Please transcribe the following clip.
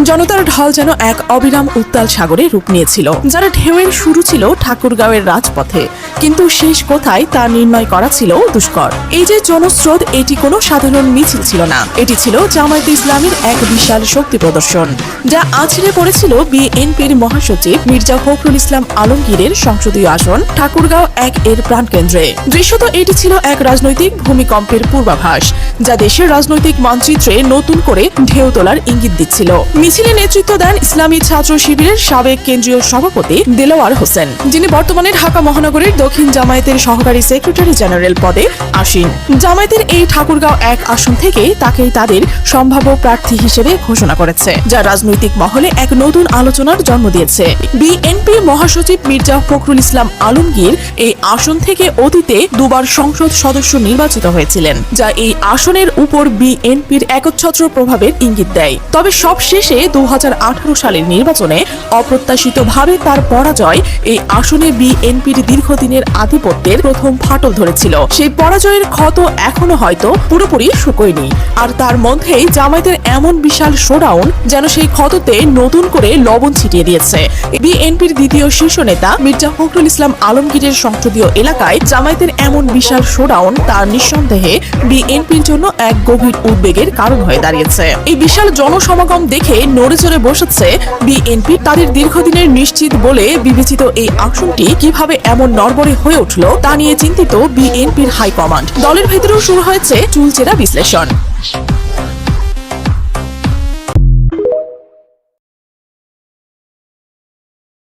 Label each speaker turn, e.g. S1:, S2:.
S1: জনতার ঢল যেন এক অবিরাম উত্তাল সাগরে রূপ নিয়েছিল, যারা ঢেউয়ের শুরু ছিল ঠাকুরগাঁওয়ের রাজপথে, কিন্তু শেষ কোথায় তা নির্ণয় করা ছিল দুষ্কর। এই যে জনস্রোত, এটি কোনো সাধারণ মিছিল ছিল না, এটি ছিল জামায়াতে ইসলামীর এক বিশাল শক্তি প্রদর্শন, যা আছড়ে পড়েছিল বিএনপির মহাসচিব মির্জা ফখরুল ইসলাম আলমগীরের সংসদীয় আসন ঠাকুরগাঁও 1 এর প্রাণকেন্দ্রে। দৃশ্যত এটি ছিল এক রাজনৈতিক ভূমিকম্পের পূর্বাভাস, যা দেশের রাজনৈতিক মানচিত্রে নতুন করে ঢেউ তোলার ইঙ্গিত দিচ্ছিল। মিছিলে নেতৃত্ব দেন ইসলামী ছাত্র শিবিরের সাবেক কেন্দ্রীয় সভাপতি দেলোয়ার হোসেন, যিনি বর্তমানে ঢাকা মহানগরীর দক্ষিণ জামায়াতের সহকারী সেক্রেটারি জেনারেল পদে আসীন। জামায়াতের এই ঠাকুরগাঁও 1 আসন থেকে তাকেই তাদের সম্ভাব্য প্রার্থী হিসেবে ঘোষণা করেছে, যা রাজনৈতিক মহলে এক নতুন আলোচনার জন্ম দিয়েছে। বিএনপি মহাসচিব মির্জা ফখরুল ইসলাম আলমগীর এই আসন থেকে অতীতে দুবার সংসদ সদস্য নির্বাচিত হয়েছিলেন, যা এই আসনের উপর বিএনপির একচ্ছত্র প্রভাবের ইঙ্গিত দেয়। তবে সবশেষে 2018 সালের নির্বাচনে অপ্রত্যাশিতভাবে তার পরাজয় এই আসনে বিএনপির দীর্ঘদিনের আধিপত্যের প্রথম ফাটল ধরেছিল। সেই পরাজয়ের ক্ষত এখনো হয়তো পুরোপুরি শুকোয়নি, আর তার মধ্যেই জামায়াতের এমন বিশাল শোডাউন যেন সেই ক্ষততে নতুন করে লবণ ছিটিয়ে দিয়েছে। বিএনপির দ্বিতীয় শীর্ষ নেতা মির্জা ফখরুল ইসলাম আলমগীরের সংসদীয় এলাকায় জামায়াতের এমন বিশাল শোডাউন তার নিঃসন্দেহে বিএনপির জন্য এক গভীর উদ্বেগের কারণ হয়ে দাঁড়িয়েছে। এই বিশাল জনসমাগম দেখে নড়ে চড়ে বসেছে বিএনপি। তাদের দীর্ঘদিনের নিশ্চিত বলে বিবেচিত এই আসনটি কিভাবে এমন নড়বড়ে হয়ে উঠল তা নিয়ে চিন্তিত বিএনপির হাইকমান্ড। দলের ভেতরেও শুরু হয়েছে চুলচেরা বিশ্লেষণ।